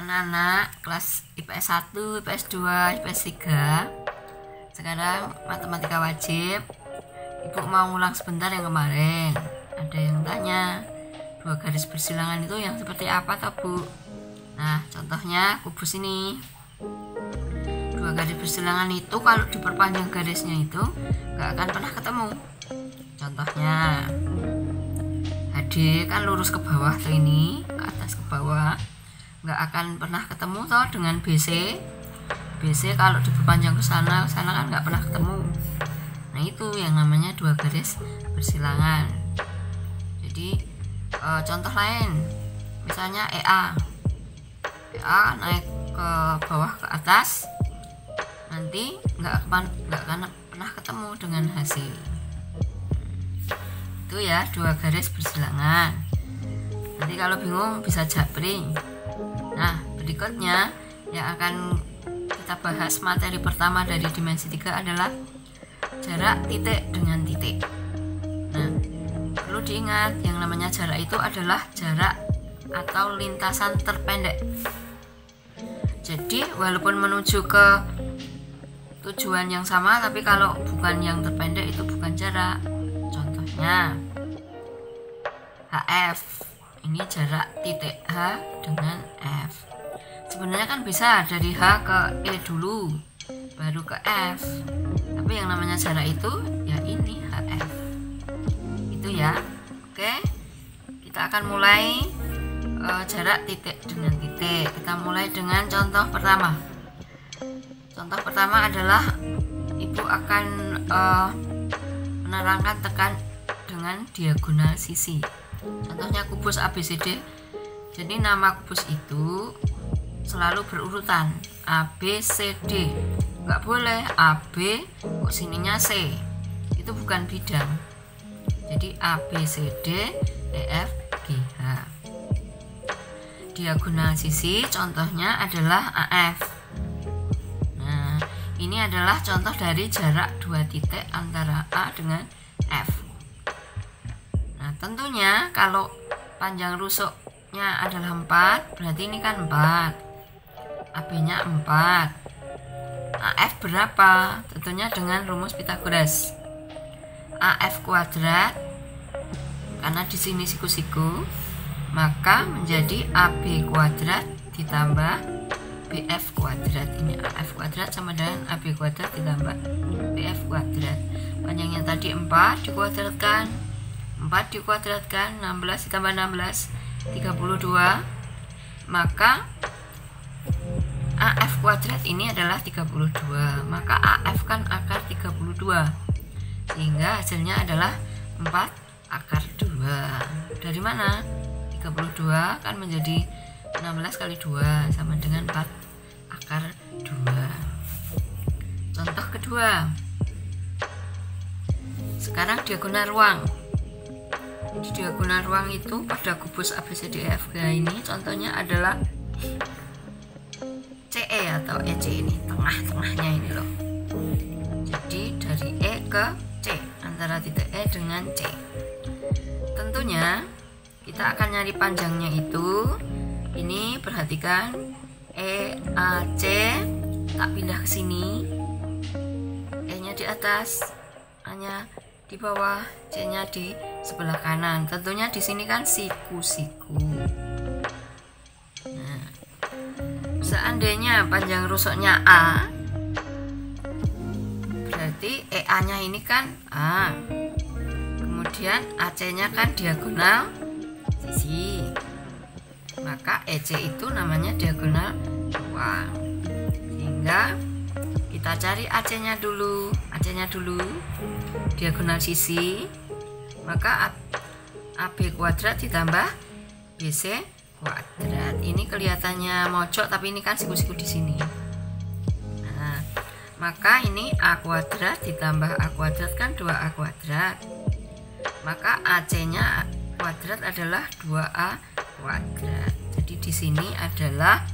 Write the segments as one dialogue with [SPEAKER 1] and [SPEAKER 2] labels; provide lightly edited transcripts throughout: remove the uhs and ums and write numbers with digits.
[SPEAKER 1] anak-anak kelas IPS 1, IPS 2, IPS 3. Sekarang matematika wajib. Ibu mau ulang sebentar yang kemarin. Ada yang tanya, 2 garis bersilangan itu yang seperti apa toh, Bu? Nah, contohnya kubus ini. 2 garis bersilangan itu kalau diperpanjang garisnya itu gak akan pernah ketemu. Contohnya HD kan lurus ke bawah tuh, ini ke atas ke bawah, nggak akan pernah ketemu toh dengan BC. BC kalau diperpanjang ke sana kan nggak pernah ketemu. Nah, itu yang namanya 2 garis bersilangan. Jadi contoh lain, misalnya EA naik ke bawah ke atas, nanti nggak akan pernah ketemu dengan hasil. Itu ya 2 garis bersilangan. Nanti kalau bingung bisa japring. Nah, berikutnya yang akan kita bahas materi pertama dari dimensi 3 adalah jarak titik dengan titik. Nah, perlu diingat yang namanya jarak itu adalah jarak atau lintasan terpendek. Jadi walaupun menuju ke tujuan yang sama, tapi kalau bukan yang terpendek itu bukan jarak. Contohnya HF, ini jarak titik H dengan F. Sebenarnya kan bisa dari H ke E dulu baru ke F, tapi yang namanya jarak itu ya ini HF. Itu ya. Oke, kita akan mulai jarak titik dengan titik. Kita mulai dengan contoh pertama. Contoh pertama adalah ibu akan menerangkan tekan dengan diagonal sisi. Contohnya kubus ABCD. Jadi nama kubus itu selalu berurutan ABCD. Nggak boleh AB kok sininya C. Itu bukan bidang. Jadi ABCD EF GH. Diagonal sisi contohnya adalah AF. Nah, ini adalah contoh dari jarak 2 titik antara A dengan F. Nah, tentunya kalau panjang rusuknya adalah 4, berarti ini kan 4. AB-nya 4. AF berapa? Tentunya dengan rumus Pythagoras. AF kuadrat, karena di sini siku-siku, maka menjadi AB kuadrat ditambah BF kuadrat. Ini AF kuadrat sama dengan AB kuadrat ditambah BF kuadrat. Panjangnya tadi 4 dikuadratkan, 4 dikuadratkan, 16 ditambah 16, 32. Maka AF kuadrat ini adalah 32. Maka AF kan akar 32. Sehingga hasilnya adalah 4 akar 2. Dari mana? 32 kan menjadi 16 kali 2 sama dengan 4 akar 2. Contoh kedua. Sekarang diagonal ruang. Jadi diagonal ruang itu pada kubus ABCDEFG ini contohnya adalah CE atau EC, ini tengah-tengahnya ini loh. Jadi dari E ke C, antara titik E dengan C. Tentunya kita akan nyari panjangnya itu. Ini perhatikan, EAC tak pindah ke sini. E-nya di atas, A-nya di bawah, C-nya di sebelah kanan. Tentunya di sini kan siku-siku. Nah, seandainya panjang rusuknya A, berarti EA-nya ini kan A. Kemudian AC-nya kan diagonal sisi. Maka EC itu namanya diagonal ruang. Sehingga kita cari AC-nya dulu. AC-nya dulu diagonal sisi. Maka AB kuadrat ditambah BC kuadrat. Ini kelihatannya mojok, tapi ini kan siku-siku di sini. Nah, maka ini A kuadrat ditambah A kuadrat kan 2A kuadrat. Maka AC-nya kuadrat adalah 2A kuadrat. Jadi di sini adalah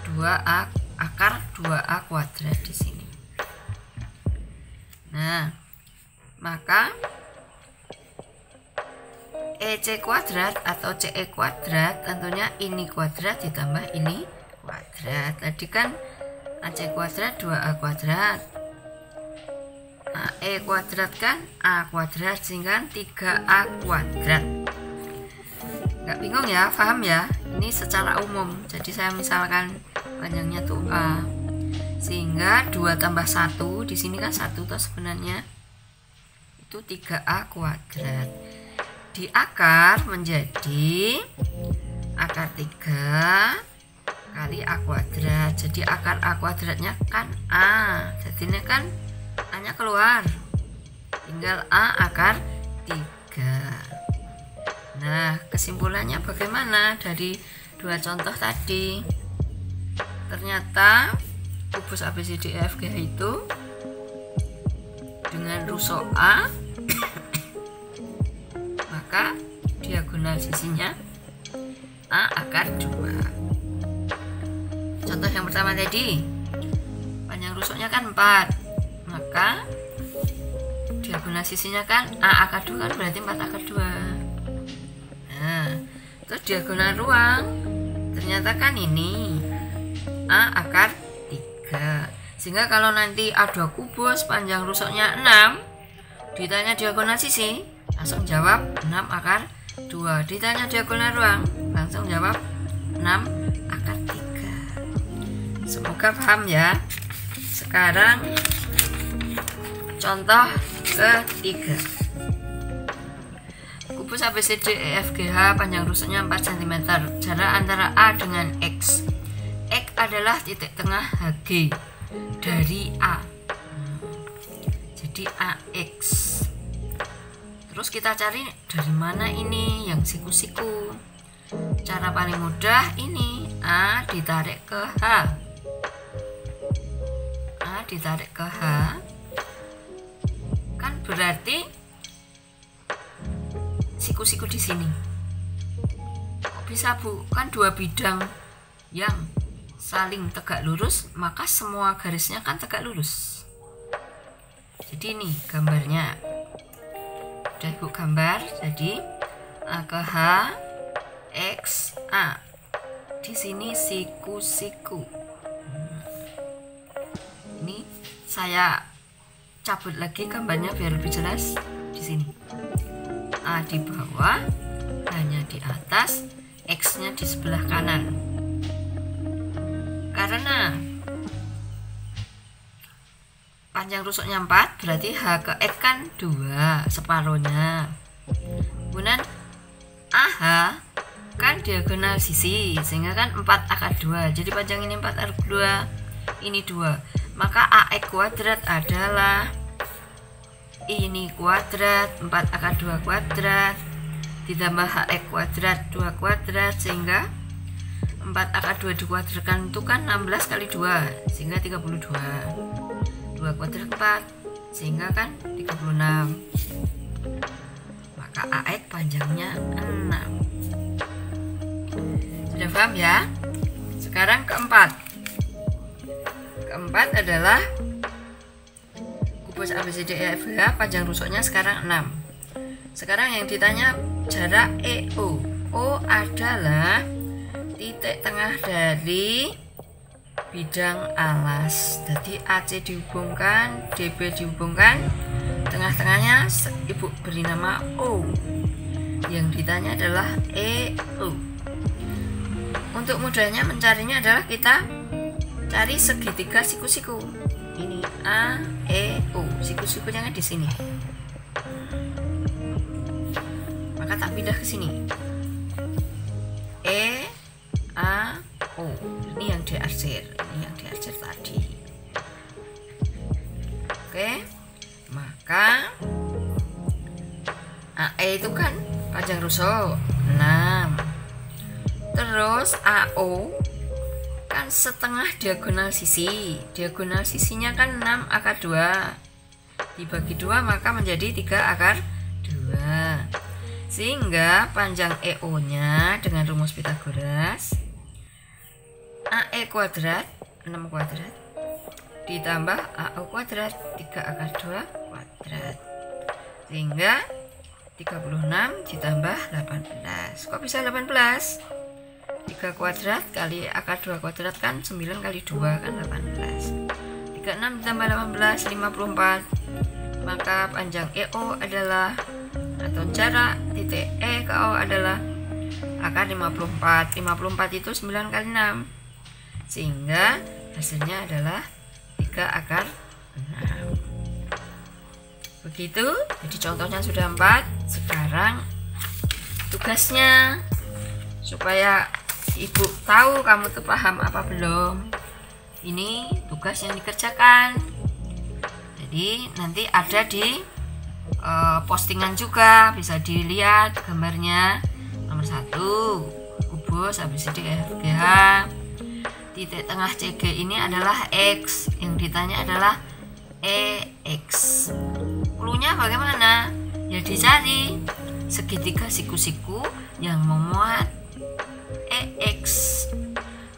[SPEAKER 1] 2A akar 2A kuadrat di sini. Nah, maka EC kuadrat atau CE kuadrat, tentunya ini kuadrat ditambah ini kuadrat. Tadi kan AC kuadrat 2A kuadrat, AE kuadrat kan A kuadrat, sehingga 3A kuadrat. Nggak bingung ya, paham ya? Ini secara umum. Jadi saya misalkan panjangnya tuh A, sehingga 2 tambah 1, di sini kan 1 tuh sebenarnya, itu 3A kuadrat. Di akar menjadi akar 3 kali A kuadrat. Jadi akar A kuadratnya kan A, jadi ini kan A nya keluar, tinggal A akar 3. Nah, kesimpulannya bagaimana dari 2 contoh tadi? Ternyata kubus ABCDEFGH itu dengan rusuk A maka diagonal sisinya A akar 2. Contoh yang pertama tadi, panjang rusuknya kan 4, maka diagonal sisinya kan A akar 2 kan berarti 4 akar 2. Nah, terus diagonal ruang, ternyata kan ini A akar 3. Sehingga kalau nanti A2 kubus panjang rusuknya 6, ditanya diagonal sisi, langsung jawab 6 akar 2. Ditanya diagonal ruang, langsung jawab 6 akar 3. Semoga paham ya. Sekarang contoh ketiga. Kubus ABCDEFGH panjang rusuknya 4 cm, jarak antara A dengan X. X adalah titik tengah HG dari A. Jadi AX. Terus kita cari dari mana ini yang siku-siku. Cara paling mudah ini, A ditarik ke H. A ditarik ke H kan berarti siku-siku di sini. Kok bisa Bu? Kan 2 bidang yang saling tegak lurus, maka semua garisnya kan tegak lurus. Jadi ini gambarnya. Udah Ibu gambar. Jadi A ke H, X, A. Di sini siku-siku. Ini saya cabut lagi gambarnya biar lebih jelas. Di sini A di bawah, hanya di atas, X-nya di sebelah kanan. Karena panjang rusuknya 4, berarti H ke X kan 2, separuhnya. Kemudian AH kan diagonal sisi, sehingga kan 4 akar 2. Jadi panjang ini 4 akar 2, ini 2. Maka AX kuadrat adalah ini kuadrat 4 akar 2 kuadrat ditambah HX kuadrat 2 kuadrat, sehingga 4 akar 2 dikuadratkan itu kan 16 kali 2, sehingga 32. 2 kuadrat 4, sehingga kan 36. Maka AX panjangnya 6. Sudah paham ya? Sekarang keempat. Keempat adalah kubus ABCDEFGH panjang rusuknya sekarang 6. Sekarang yang ditanya jarak EO. O adalah titik tengah dari bidang alas. Jadi AC dihubungkan, DB dihubungkan, tengah-tengahnya Ibu beri nama O. Yang ditanya adalah EO. Untuk mudahnya mencarinya adalah kita cari segitiga siku-siku. Ini A, E, O. Siku-sikunya kan di sini. Maka tak pindah ke sini. E, A, O. Ini yang diarsir. Ini yang diarsir tadi. Oke. Maka AE itu kan panjang rusuk 6. Terus AO kan setengah diagonal sisi. Diagonal sisinya kan 6 akar 2. Dibagi 2 maka menjadi 3 akar 2. Sehingga panjang EO nya dengan rumus Pythagoras, AE kuadrat 6 kuadrat ditambah AO kuadrat 3 akar 2 kuadrat. Sehingga 36 ditambah 18. Kok bisa 18? 3 kuadrat kali akar 2 kuadrat kan 9 kali 2 kan 18. 36 ditambah 18 54. Maka panjang EO adalah, atau jarak titik E ke O adalah akar 54. 54 itu 9 kali 6, sehingga hasilnya adalah 3 akar 6. Begitu, jadi contohnya sudah 4. Sekarang tugasnya, supaya ibu tahu kamu tuh paham apa belum. Ini tugas yang dikerjakan. Jadi nanti ada di postingan juga, bisa dilihat gambarnya. Nomor 1, kubus ABCD FGH. Titik tengah CG ini adalah X, yang ditanya adalah EX. Cluenya bagaimana? Ya dicari segitiga siku-siku yang memuat EX.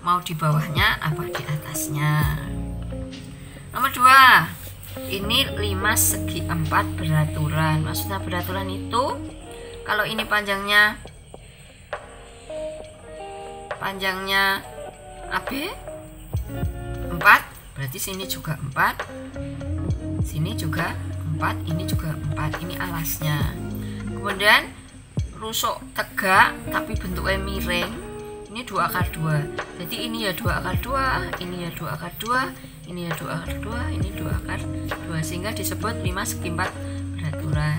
[SPEAKER 1] Mau di bawahnya apa di atasnya. Nomor 2, ini 5 segi 4 beraturan. Maksudnya beraturan itu, kalau ini panjangnya AB 4, berarti sini juga 4, sini juga 4, ini juga 4. Ini alasnya. Kemudian rusuk tegak tapi bentuknya miring, ini 2 akar 2. Jadi ini ya 2 akar 2, ini ya 2 akar 2, ini ya 2 akar 2, ini 2 akar 2, sehingga disebut 5 segi 4 beraturan.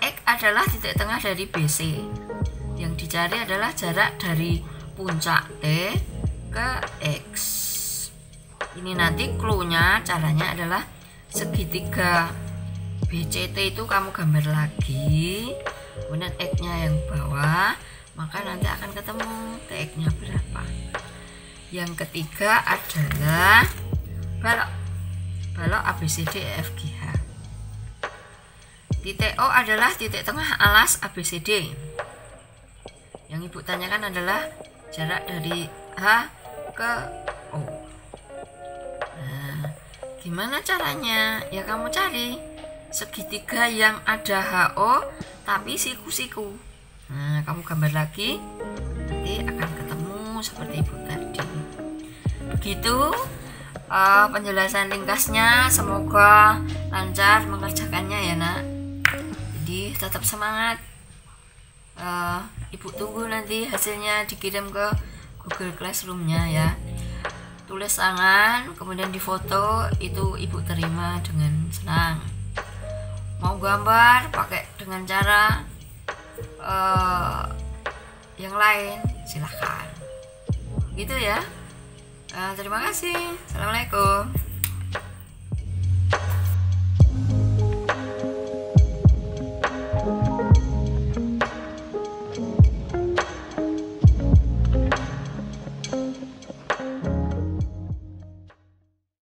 [SPEAKER 1] X adalah titik tengah dari BC. Yang dicari adalah jarak dari puncak T ke X. Ini nanti cluenya, caranya adalah segitiga BCT itu kamu gambar lagi, kemudian X-nya yang bawah, maka nanti akan ketemu TX-nya berapa. Yang ketiga adalah balok ABCD EFGH. Titik O adalah titik tengah alas ABCD. Yang ibu tanyakan adalah jarak dari H ke O. Nah, gimana caranya? Ya kamu cari segitiga yang ada HO tapi siku-siku. Nah, kamu gambar lagi, nanti akan ketemu seperti ibu tadi. Begitu penjelasan ringkasnya. Semoga lancar mengerjakannya ya nak. Jadi tetap semangat. Ibu tunggu nanti hasilnya dikirim ke Google Classroom-nya ya. Tulis tangan, kemudian difoto, itu ibu terima dengan senang. Mau gambar pakai dengan cara yang lain, silahkan. Gitu ya. Terima kasih. Assalamualaikum.